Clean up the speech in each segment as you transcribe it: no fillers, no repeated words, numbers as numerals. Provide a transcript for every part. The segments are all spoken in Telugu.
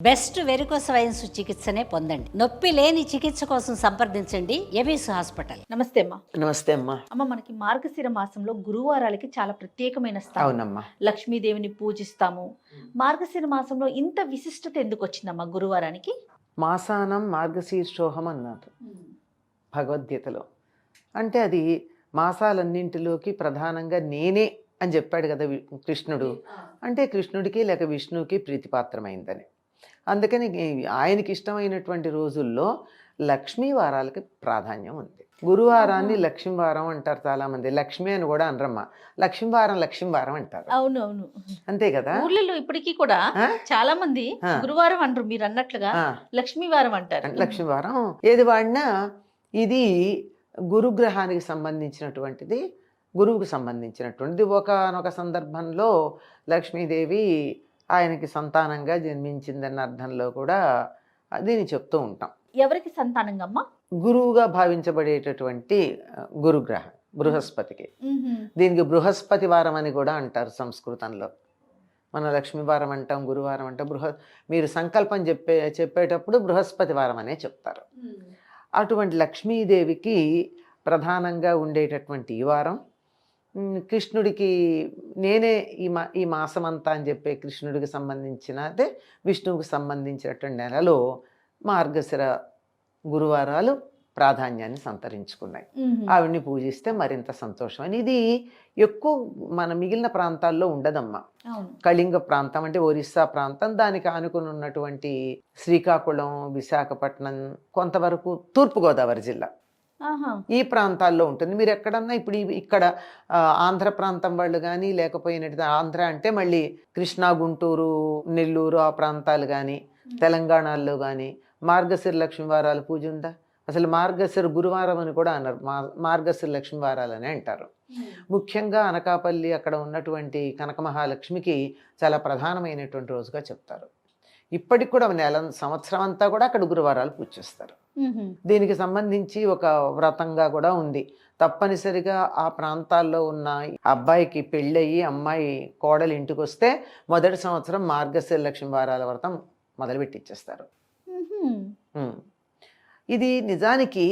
బెస్ట్ వెరికోస్ వైన్స్ చికిత్సనే పొందండి. నొప్పి లేని చికిత్స కోసం సంప్రదించండి ఎబిస్ హాస్పిటల్. నమస్తే అమ్మా. నమస్తే అమ్మా. అమ్మ, మనకి మార్గశిర మాసంలో గురువారాలకి చాలా ప్రత్యేకమైన స్థానం. అవునమ్మా. లక్ష్మీదేవిని పూజిస్తాము. మార్గశిర మాసంలో ఇంత విశిష్టత ఎందుకు వచ్చిందమ్మా గురువారానికి? మాసానం మార్గశీర్షోహం అన్నారు భగవద్గీతలో. అంటే అది మాసాలన్నింటిలోకి ప్రధానంగా నేనే అని చెప్పాడు కదా కృష్ణుడు. అంటే కృష్ణుడికి లేక విష్ణువుకి ప్రీతిపాత్రమైందని. అందుకని ఆయనకి ఇష్టమైనటువంటి రోజుల్లో లక్ష్మీ వారాలకి ప్రాధాన్యం ఉంది. గురువారాన్ని లక్ష్మీవారం అంటారు చాలామంది. లక్ష్మి అని కూడా అనరమ్మా, లక్ష్మీవారం అంటారు. అవును అవును, అంతే కదా. ఊర్లలో ఇప్పటికీ కూడా చాలా మంది గురువారం అనరు, మీరు అన్నట్లుగా లక్ష్మీవారం అంటారు. లక్ష్మీవారం ఏది వాడినా ఇది గురుగ్రహానికి సంబంధించినటువంటిది, గురువుకు సంబంధించినటువంటిది. ఒకనొక సందర్భంలో లక్ష్మీదేవి ఆయనకి సంతానంగా జన్మించిందన్న అర్థంలో కూడా దీన్ని చెప్తూ ఉంటాం. ఎవరికి సంతానంగా అమ్మా? గురువుగా భావించబడేటటువంటి గురుగ్రహం బృహస్పతికి. దీనికి బృహస్పతి వారం అని కూడా అంటారు సంస్కృతంలో. మన లక్ష్మీవారం అంటాం, గురువారం అంటాం. మీరు సంకల్పం చెప్పేటప్పుడు బృహస్పతి వారం అనే చెప్తారు. అటువంటి లక్ష్మీదేవికి ప్రధానంగా ఉండేటటువంటి ఈ వారం, కృష్ణుడికి నేనే ఈ మాసం అంతా అని చెప్పే కృష్ణుడికి సంబంధించిన, అదే విష్ణువుకి సంబంధించినటువంటి నెలలో మార్గశిర గురువారాలు ప్రాధాన్యాన్ని సంతరించుకున్నాయి. ఆవిడ్ని పూజిస్తే మరింత సంతోషం అని. ఇది ఎక్కువ మన మిగిలిన ప్రాంతాల్లో ఉండదమ్మా. కళింగ ప్రాంతం అంటే ఒరిస్సా ప్రాంతం, దానికి ఆనుకుని ఉన్నటువంటి శ్రీకాకుళం, విశాఖపట్నం, కొంతవరకు తూర్పుగోదావరి జిల్లా, ఈ ప్రాంతాల్లో ఉంటుంది. మీరు ఎక్కడన్నా ఇప్పుడు ఇక్కడ ఆంధ్ర ప్రాంతం వాళ్ళు కానీ, లేకపోయినట్టు ఆంధ్ర అంటే మళ్ళీ కృష్ణా, గుంటూరు, నెల్లూరు ఆ ప్రాంతాలు కానీ, తెలంగాణలో కానీ మార్గశిర లక్ష్మీవారాల పూజ ఉందా? అసలు మార్గశిర గురువారం అని కూడా అన్నారు, మార్గశిర లక్ష్మీవారాలని అంటారు. ముఖ్యంగా అనకాపల్లి అక్కడ ఉన్నటువంటి కనక మహాలక్ష్మికి చాలా ప్రధానమైనటువంటి రోజుగా చెప్తారు. ఇప్పటికి కూడా సంవత్సరం అంతా కూడా అక్కడ గురువారాలు పూజ చేస్తారు. దీనికి సంబంధించి ఒక వ్రతంగా కూడా ఉంది. తప్పనిసరిగా ఆ ప్రాంతాల్లో ఉన్న అబ్బాయికి పెళ్ళయి అమ్మాయి కోడలు ఇంటికి వస్తే మొదటి సంవత్సరం మార్గశిర లక్ష్మీ వారాల వ్రతం మొదలుపెట్టిచ్చేస్తారు. ఇది నిజానికి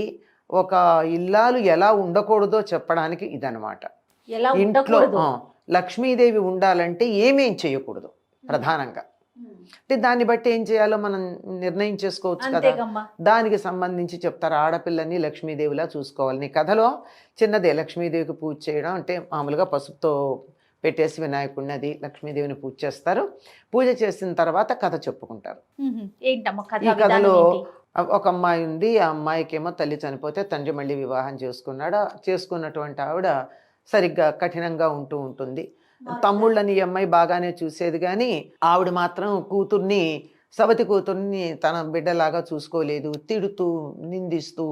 ఒక ఇల్లాలు ఎలా ఉండకూడదో చెప్పడానికి ఇదనమాట. ఇంట్లో లక్ష్మీదేవి ఉండాలంటే ఏమేం చేయకూడదు ప్రధానంగా, అంటే దాన్ని బట్టి ఏం చేయాలో మనం నిర్ణయం చేసుకోవచ్చు కదా. దానికి సంబంధించి చెప్తారు. ఆడపిల్లని లక్ష్మీదేవిలా చూసుకోవాలి. నీ కథలో చిన్నదే లక్ష్మీదేవికి పూజ చేయడం అంటే మామూలుగా పసుపుతో పెట్టేసి వినాయకుడిని అది లక్ష్మీదేవిని పూజ చేస్తారు. పూజ చేసిన తర్వాత కథ చెప్పుకుంటారు. ఈ కథలో ఒక అమ్మాయి ఉంది. ఆ అమ్మాయికేమో తల్లి చనిపోతే తండ్రి మళ్ళీ వివాహం చేసుకున్నాడు. చేసుకున్నటువంటి ఆవిడ సరిగ్గా కఠినంగా ఉంటూ ఉంటుంది. తమ్ముళ్ళని ఈ అమ్మాయి బాగానే చూసేది, కానీ ఆవిడ మాత్రం కూతుర్ని, సవతి కూతుర్ని తన బిడ్డలాగా చూసుకోలేదు. తిడుతూ, నిందిస్తూ,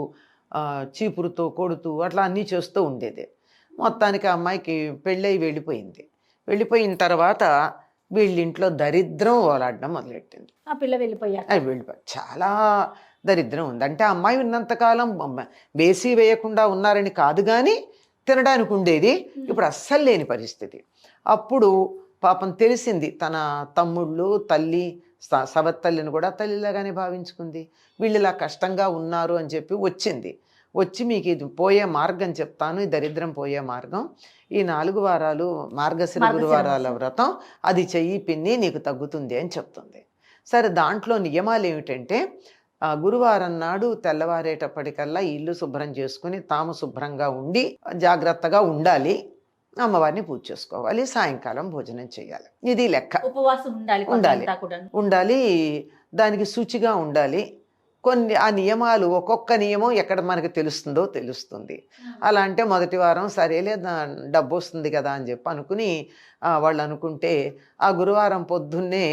చీపురుతో కొడుతూ అట్లా అన్నీ చేస్తూ ఉండేది. మొత్తానికి ఆ అమ్మాయికి పెళ్ళయి వెళ్ళిపోయింది. వెళ్ళిపోయిన తర్వాత వీళ్ళింట్లో దరిద్రం ఓలాడడం మొదలెట్టింది. ఆ పిల్ల వెళ్ళిపోయి చాలా దరిద్రం ఉంది. అంటే ఆ అమ్మాయి ఉన్నంతకాలం వేసి వేయకుండా ఉన్నారని కాదు, కానీ తినడానికి ఉండేది. ఇప్పుడు అస్సలు లేని పరిస్థితి. అప్పుడు పాపం తెలిసింది, తన తమ్ముళ్ళు, తల్లి, సవత్తల్లిని కూడా తల్లిలాగానే భావించుకుంది. వీళ్ళు ఇలా కష్టంగా ఉన్నారు అని చెప్పి వచ్చింది. వచ్చి మీకు ఇది పోయే మార్గం చెప్తాను, ఈ దరిద్రం పోయే మార్గం, ఈ 4 వారాలు మార్గశిర గురువారాల వ్రతం అది చెయ్యి పిన్ని, నీకు తగ్గుతుంది అని చెప్తుంది. సరే, దాంట్లో నియమాలు ఏమిటంటే గురువారం నాడు తెల్లవారేటప్పటికల్లా ఇల్లు శుభ్రం చేసుకుని తాము శుభ్రంగా ఉండి జాగ్రత్తగా ఉండాలి, అమ్మవారిని పూజ చేసుకోవాలి, సాయంకాలం భోజనం చేయాలి. ఇది లెక్క. ఉపవాసం ఉండాలి, దానికి శుచిగా ఉండాలి. కొన్ని ఆ నియమాలు, ఒక్కొక్క నియమం ఎక్కడ మనకు తెలుస్తుంది. అలా అంటే మొదటి వారం సరేలే డబ్బు వస్తుంది కదా అని చెప్పి అనుకుని వాళ్ళు అనుకుంటే, ఆ గురువారం పొద్దున్నే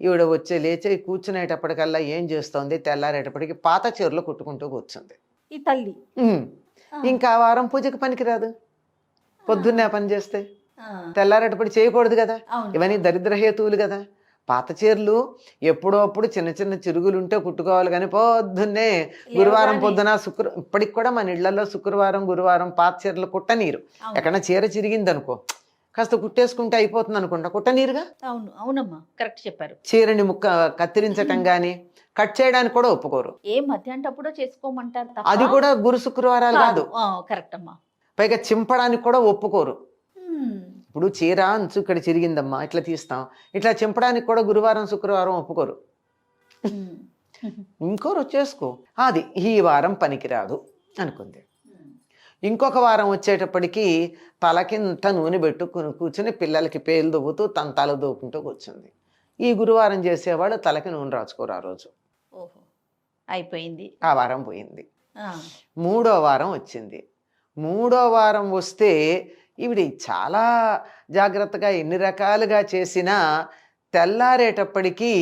ఈవిడ లేచి కూర్చునేటప్పటికల్లా ఏం చేస్తుంది, తెల్లారేటప్పటికి పాత చీరలు కుట్టుకుంటూ కూర్చుంది ఈ తల్లి. ఇంకా ఆ వారం పూజకి పనికిరాదు. పొద్దున్నే పని చేస్తే తెల్లారేటప్పుడు చేయకూడదు కదా. ఇవన్నీ దరిద్రహేతువులు కదా. పాత చీరలు ఎప్పుడో అప్పుడు చిన్న చిన్న చిరుగులు ఉంటే కుట్టుకోవాలి, కానీ పొద్దున్నే గురువారం పొద్దున ఇప్పటికి కూడా మన ఇళ్లలో శుక్రవారం, గురువారం పాత చీరలు కుట్టనీరు. ఎక్కడన్నా చీర చిరిగింది అనుకో, కాస్త కుట్టేసుకుంటే అయిపోతుంది అనుకుంటా, కుట్టనీరుగా. అవును, అవునమ్మా, కరెక్ట్ చెప్పారు. చీరని ముక్క కత్తిరించటం కానీ కట్ చేయడానికి కూడా ఒప్పుకోరు. ఏ మధ్యాంటప్పుడో చేసుకోమంటారు తప్ప. అది కూడా గురు శుక్రవారాలు కాదు. కరెక్ట్ అమ్మా. పైగా చింపడానికి కూడా ఒప్పుకోరు. ఉమ్. ఇప్పుడు చీర అంచు ఇక్కడ చిరిగిందమ్మా, ఇట్లా తీస్తాం, ఇట్లా చింపడానికి కూడా గురువారం శుక్రవారం ఒప్పుకోరు. ఉమ్. ఇంకో రోజు చేసుకో, అది ఈ వారం పనికిరాదు అనుకుంది. ఇంకొక వారం వచ్చేటప్పటికి తలకింత నూనె పెట్టుకుని కూర్చుని పిల్లలకి పేలు దువ్వుతూ తన తల దూకుంటూ కూర్చుంది. ఈ గురువారం చేసేవాళ్ళు తలకి నూనె రాచుకోరు ఆ రోజు. ఓహో, అయిపోయింది. ఆ వారం పోయింది. ఆ. మూడో వారం వచ్చింది. మూడో వారం వస్తే ఈవిడ చాలా జాగ్రత్తగా ఎన్ని రకాలుగా చేసినా తెల్లారేటప్పటికీ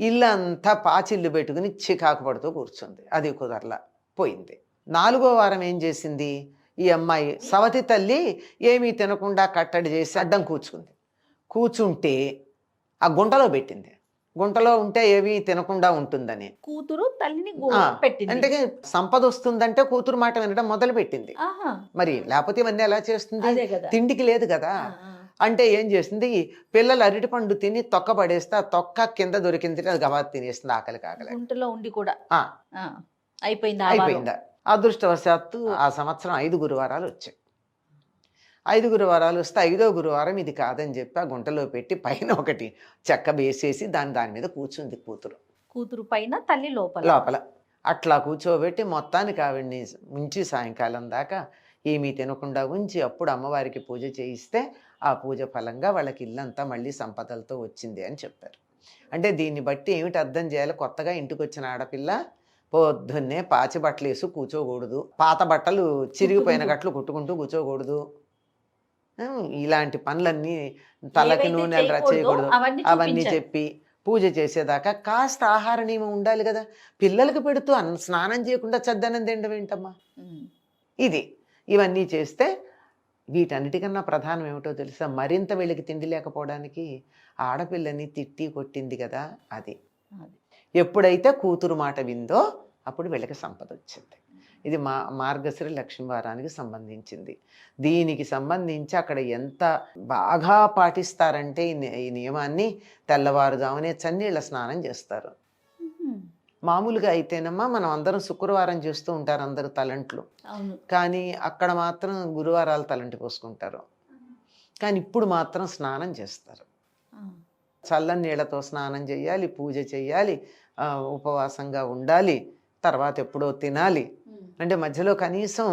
ఇల్లంతా పాచిళ్ళు పెట్టుకుని చికాకు పడుతూ కూర్చుంది. అది కుదరలా, పోయింది. నాలుగో వారం ఏం చేసింది ఈ అమ్మాయి, సవతి తల్లి ఏమీ తినకుండా కట్టడి చేసి అడ్డం కూర్చుంది. కూర్చుంటే ఆ గుంటలో పెట్టింది. గుంటలో ఉంటే ఏవి తినకుండా ఉంటుందని కూతురు తల్లిని పెట్టింది. అంటే సంపద వస్తుందంటే కూతురు మాట వినడం మొదలు పెట్టింది. ఆహా. మరి లేకపోతే ఇవన్నీ ఎలా చేస్తుంది, అదే కదా. తిండికి లేదు కదా. అంటే ఏం చేసింది, పిల్లలు అరటిపండు తిని తొక్క పడేస్తే ఆ తొక్క కింద దొరికింది, అది గవా తినేస్తుంది ఆకలి కాకలే. గుంటలో ఉండి కూడా ఆ, అయిపోయింది. అయిపోయిందా. అదృష్టవశాత్తు ఆ సంవత్సరం 5 గురువారాలు వచ్చాయి. 5 గురువారాలు వస్తే 5వ గురువారం ఇది కాదని చెప్పి ఆ గుంటలో పెట్టి పైన ఒకటి చెక్క వేసేసి దాని మీద కూర్చుంది కూతురు. కూతురు పైన, తల్లి లోపల. లోపల అట్లా కూర్చోబెట్టి మొత్తానికి ఆవిడ్ని ఉంచి సాయంకాలం దాకా ఏమీ తినకుండా ఉంచి అప్పుడు అమ్మవారికి పూజ చేయిస్తే ఆ పూజ ఫలంగా వాళ్ళకి ఇల్లంతా మళ్ళీ సంపదలతో వచ్చింది అని చెప్పారు. అంటే దీన్ని బట్టి ఏమిటి అర్థం చేయాలి, కొత్తగా ఇంటికి వచ్చిన ఆడపిల్ల పొద్దున్నే పాచి బట్టలు వేసి కూర్చోకూడదు, పాత బట్టలు చిరిగిపోయిన గట్లు కుట్టుకుంటూ కూర్చోకూడదు, ఇలాంటి పనులన్నీ తలకి నూనెలు రచేయకూడదు, అవన్నీ చెప్పి పూజ చేసేదాకా కాస్త ఆహార నియమం ఉండాలి కదా. పిల్లలకు పెడుతూ స్నానం చేయకుండా చద్దనం తినడం ఏంటమ్మా. ఇది ఇవన్నీ చేస్తే వీటన్నిటికన్నా ప్రధానం ఏమిటో తెలుసా, మరింత వీళ్ళకి తిండి లేకపోవడానికి ఆడపిల్లని తిట్టి కొట్టింది కదా. అది ఎప్పుడైతే కూతురు మాట విందో అప్పుడు వీళ్ళకి సంపద వచ్చింది. ఇది మార్గశిర లక్ష్మీ వారానికి సంబంధించింది. దీనికి సంబంధించి అక్కడ ఎంత బాగా పాటిస్తారంటే ఈ నియమాన్ని, తెల్లవారుజామునే చన్నీళ్ళ స్నానం చేస్తారు. మామూలుగా అయితేనమ్మా మనం అందరం శుక్రవారం చేస్తూ ఉంటారు అందరూ తలంట్లు, కానీ అక్కడ మాత్రం గురువారాలు తలంటి పోసుకుంటారు. కానీ ఇప్పుడు మాత్రం స్నానం చేస్తారు. చల్లని నీళ్ళతో స్నానం చేయాలి, పూజ చేయాలి, ఉపవాసంగా ఉండాలి, తర్వాత ఎప్పుడో తినాలి. అంటే మధ్యలో కనీసం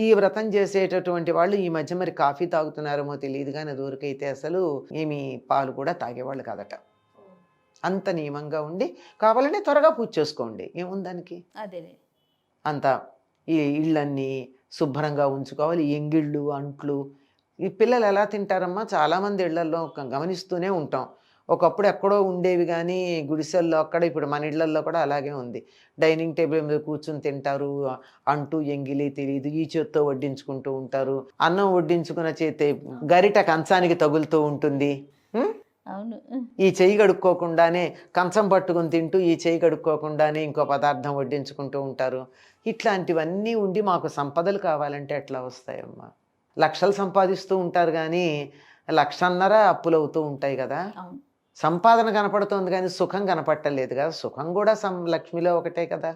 ఈ వ్రతం చేసేటటువంటి వాళ్ళు ఈ మధ్య మరి కాఫీ తాగుతున్నారేమో తెలియదు, కానీ దూరకైతే అసలు ఏమి పాలు కూడా తాగేవాళ్ళు కాదట. అంత నియమంగా ఉండి కావాలంటే త్వరగా పూజ చేసుకోండి, ఏముందానికి. అదే అంత ఈ ఇళ్ళన్నీ శుభ్రంగా ఉంచుకోవాలి. ఎంగిళ్ళు అంట్లు ఈ పిల్లలు ఎలా తింటారమ్మా, చాలామంది ఇళ్లల్లో గమనిస్తూనే ఉంటాం. ఒకప్పుడు ఎక్కడో ఉండేవి కానీ గుడిసెల్లో అక్కడ, ఇప్పుడు మన ఇళ్లల్లో కూడా అలాగే ఉంది. డైనింగ్ టేబుల్ మీద కూర్చుని తింటారు, అంటూ ఎంగిలి తెలియదు, ఈ చేత్తో వడ్డించుకుంటూ ఉంటారు. అన్నం వడ్డించుకున్న చేతే గరిట కంచానికి తగులుతూ ఉంటుంది. అవును, ఈ చెయ్యి కడుక్కోకుండానే కంచం పట్టుకుని తింటూ ఈ చెయ్యి కడుక్కోకుండానే ఇంకో పదార్థం వడ్డించుకుంటూ ఉంటారు. ఇట్లాంటివన్నీ ఉండి మాకు సంపదలు కావాలంటే ఎట్లా వస్తాయమ్మా. లక్షలు సంపాదిస్తూ ఉంటారు కానీ 1.5 అప్పులు అవుతూ ఉంటాయి కదా. సంపాదన కనపడుతుంది కానీ సుఖం కనపట్టలేదు కదా. సుఖం కూడా లక్ష్మిలో ఒకటే కదా.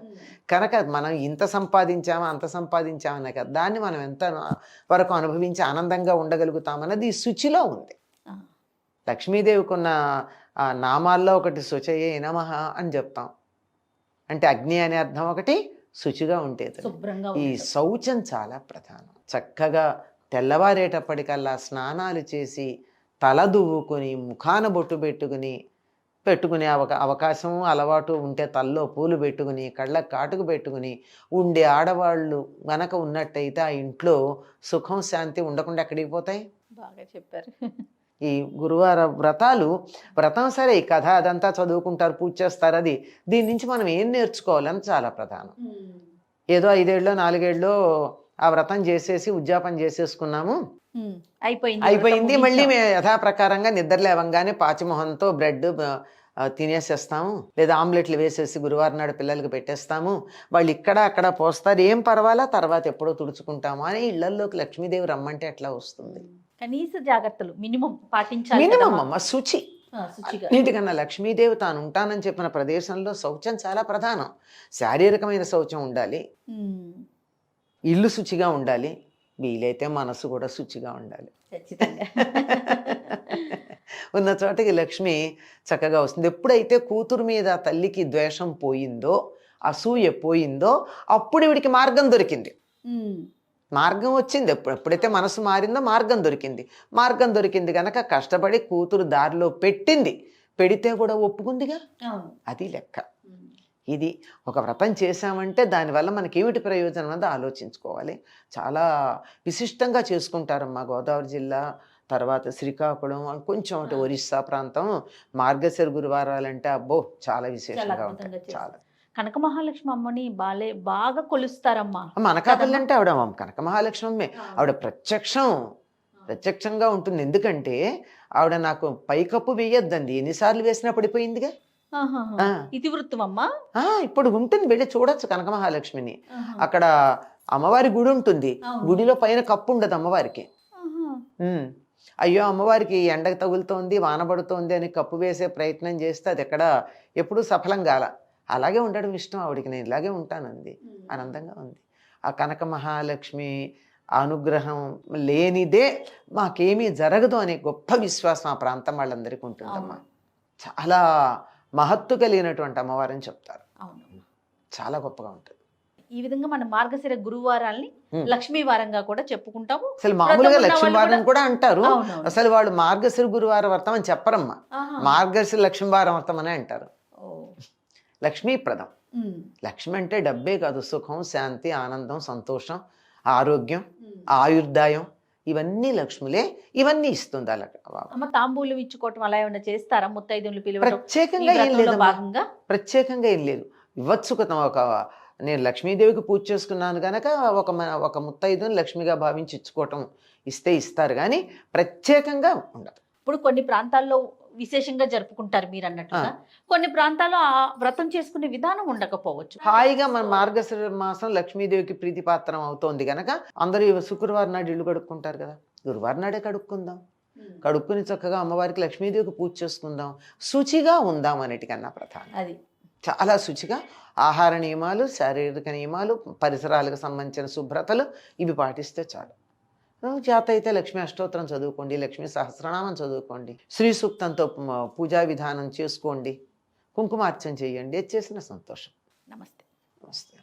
కనుక మనం ఇంత సంపాదించామా అంత సంపాదించామనే కదా, దాన్ని మనం ఎంత వరకు అనుభవించి ఆనందంగా ఉండగలుగుతామన్నది ఈ శుచిలో ఉంది. లక్ష్మీదేవికి ఉన్న నామాల్లో ఒకటి శుచయే నమః అని చెప్తాం. అంటే అగ్ని అనే అర్థం ఒకటి, శుచిగా ఉండేది. ఈ శౌచం చాలా ప్రధానం. చక్కగా తెల్లవారేటప్పటికల్లా స్నానాలు చేసి తల దువ్వుకొని ముఖాన బొట్టు పెట్టుకునే అవకాశం అలవాటు ఉంటే తల్లో పూలు పెట్టుకుని కళ్ళకు కాటుకు పెట్టుకుని ఉండే ఆడవాళ్ళు గనక ఉన్నట్టయితే ఆ ఇంట్లో సుఖం శాంతి ఉండకుండా ఎక్కడికి పోతాయి. బాగా చెప్పారు. ఈ గురువార వ్రతం సరే, ఈ కథ అదంతా చదువుకుంటారు, పూజ చేస్తారు. అది దీని నుంచి మనం ఏం నేర్చుకోవాలని చాలా ప్రధానం. ఏదో 5 ఏళ్ళో 4 ఏళ్ళో ఆ వ్రతం చేసేసి ఉద్యాపన చేసేసుకున్నాము, అయిపోయింది, మళ్ళీ మేము యథాప్రకారంగా నిద్ర లేవంగానే పాచిమొహంతో బ్రెడ్ తినేసేస్తాము, లేదా ఆమ్లెట్లు వేసేసి గురువారం నాడు పిల్లలకి పెట్టేస్తాము, వాళ్ళు ఇక్కడ అక్కడ పోస్తారు, ఏం పర్వాలా, తర్వాత ఎప్పుడో తుడుచుకుంటాము అని ఇళ్లల్లోకి లక్ష్మీదేవి రమ్మంటే ఎట్లా వస్తుంది. కనీస జాగ్రత్తలు మినిమం పాటించాలి మినిమం కదమ్మా? అమ్మ శుచి. శుచిగా. అన్నిటికన్నా లక్ష్మీదేవి తాను ఉంటానని చెప్పిన ప్రదేశంలో శౌచం చాలా ప్రధానం. శారీరకమైన శౌచం ఉండాలి, ఉమ్, ఇల్లు శుచిగా ఉండాలి, వీలైతే మనసు కూడా శుచిగా ఉండాలి. ఖచ్చితంగా. ఉన్న చోటకి లక్ష్మి చక్కగా వస్తుంది. ఎప్పుడైతే కూతురు మీద తల్లికి ద్వేషం పోయిందో, అసూయ పోయిందో, అప్పుడు వీడికి మార్గం దొరికింది. ఉమ్, మార్గం వచ్చింది. ఎప్పుడైతే మనసు మారిందో మార్గం దొరికింది. మార్గం దొరికింది కనుక కష్టపడి కూతురు దారిలో పెట్టింది. పెడితే కూడా ఒప్పుకుందిగా, అవును. అది లెక్క. ఉమ్, ఇది ఒక వ్రతం చేశామంటే దానివల్ల మనకి ఏమిటి ప్రయోజనం అన్నది ఆలోచించుకోవాలి. చాలా విశిష్టంగా చేసుకుంటారమ్మా గోదావరి జిల్లా, తర్వాత శ్రీకాకుళం, కొంచెం అటు ఒరిస్సా ప్రాంతం మార్గశిర గురువారాలంటే అబ్బో చాలా విశేషంగా అద్భుతంగా ఉంటాయి. చేస్తారు. చాలా. కనక మహాలక్ష్మి అమ్మని బాగా కొలుస్తారమ్మా. అనకాపల్లి అంటే ఆవిడ కనక మహాలక్ష్మి, ఆవిడ ప్రత్యక్షంగా ఉంటుంది. ఎందుకంటే ఆవిడ నాకు పైకప్పు వేయొద్దండి, ఎన్నిసార్లు వేసినా పడిపోయిందిగా. ఆహాహా. ఆ. ఇతివృత్తం అమ్మా. ఇప్పుడు ఉంటుంది, వెళ్ళి చూడొచ్చు కనక మహాలక్ష్మిని. ఆహా. అక్కడ అమ్మవారి గుడి ఉంటుంది, అవును. గుడిలో పైన కప్పు ఉండదు అమ్మవారికి. ఆహా. అయ్యో అమ్మవారికి ఎండకు తగులుతోంది, వాన పడుతోంది అని కప్పు వేసే ప్రయత్నం చేస్తే అది ఎక్కడ ఎప్పుడూ సఫలం కాల. అలాగే ఉండడం ఇష్టం ఆవిడికి, నేను ఇలాగే ఉంటానంది. ఆనందంగా ఉంది. ఆ కనక మహాలక్ష్మి అనుగ్రహం లేనిదే మాకేమీ జరగదు అనే గొప్ప విశ్వాసం ఆ ప్రాంతం వాళ్ళందరికీ ఉంటుందమ్మా. చాలా మహత్తు కలిగినటువంటి అమ్మవారని చెప్తారు. అవును. చాలా గొప్పగా ఉంటుంది. ఈ విధంగా మనం మార్గశిర గురువారాల్ని లక్ష్మీ వారంగా కూడా చెప్పుకుంటాము. అసలు మామూలుగా వ్రతం ఉన్న లక్ష్మీ వాళ్ళు వారం కూడా అంటారు. అవునవును. అసలు వాళ్ళు మార్గశిర గురువార వ్రతం అని చెప్పరమ్మా, ఆహా. మార్గశిర లక్ష్మీ వారం వ్రతం అనే అంటారు. ఓ. లక్ష్మీప్రదం. ఉమ్, లక్ష్మి అంటే డబ్బే కాదు, సుఖం, శాంతి, ఆనందం, సంతోషం, ఆరోగ్యం, ఉమ్. ఆయుర్దాయం, ఇవన్నీ లక్ష్ములే. ఇవన్నీ ఇస్తుంది అలా. అమ్మ తాంబూలం ఇచ్చుకోవటం అలా ఏమైనా చేస్తారా? ముత్తైదువులు పిలవడం ప్రత్యేకంగా ఏం లేదు, భాగంగా ప్రత్యేకంగా ఏం లేదు. ఇవ్వచ్చు కదా. నేను లక్ష్మీదేవికి పూజ చేసుకున్నాను కనుక ఒక ముత్తైదుని లక్ష్మిగా భావించి ఇచ్చుకోవటం, ఇస్తే ఇస్తారు కానీ ప్రత్యేకంగా ఉండదు. ఇప్పుడు కొన్ని ప్రాంతాల్లో విశేషంగా జరుపుకుంటారు మీరు అన్నట్టుగా, కొన్ని ప్రాంతాల్లో ఆ వ్రతం చేసుకునే విధానం ఉండకపోవచ్చు. హాయిగా మన మార్గశిర మాసం లక్ష్మీదేవికి ప్రీతిపాత్రం అవుతోంది కనుక అందరూ శుక్రవారం నాడు ఇల్లు కడుక్కుంటారు కదా, గురువారం నాడే కడుక్కుందాం. కడుక్కుని చక్కగా అమ్మవారికి లక్ష్మీదేవికి పూజ చేసుకుందాం, శుచిగా ఉందాం అన్నిటికన్నా ప్రధానం. అది చాలా శుచిగా ఆహార నియమాలు, శారీరక నియమాలు, పరిసరాలకు సంబంధించిన శుభ్రతలు ఇవి పాటిస్తే చాలు. చేత అయితే లక్ష్మీ అష్టోత్తరం చదువుకోండి, లక్ష్మీ సహస్రనామం చదువుకోండి, శ్రీ సూక్తంతో పూజా విధానం చేసుకోండి, కుంకుమార్చన చేయండి, చేసిన సంతోషం. నమస్తే. నమస్తే.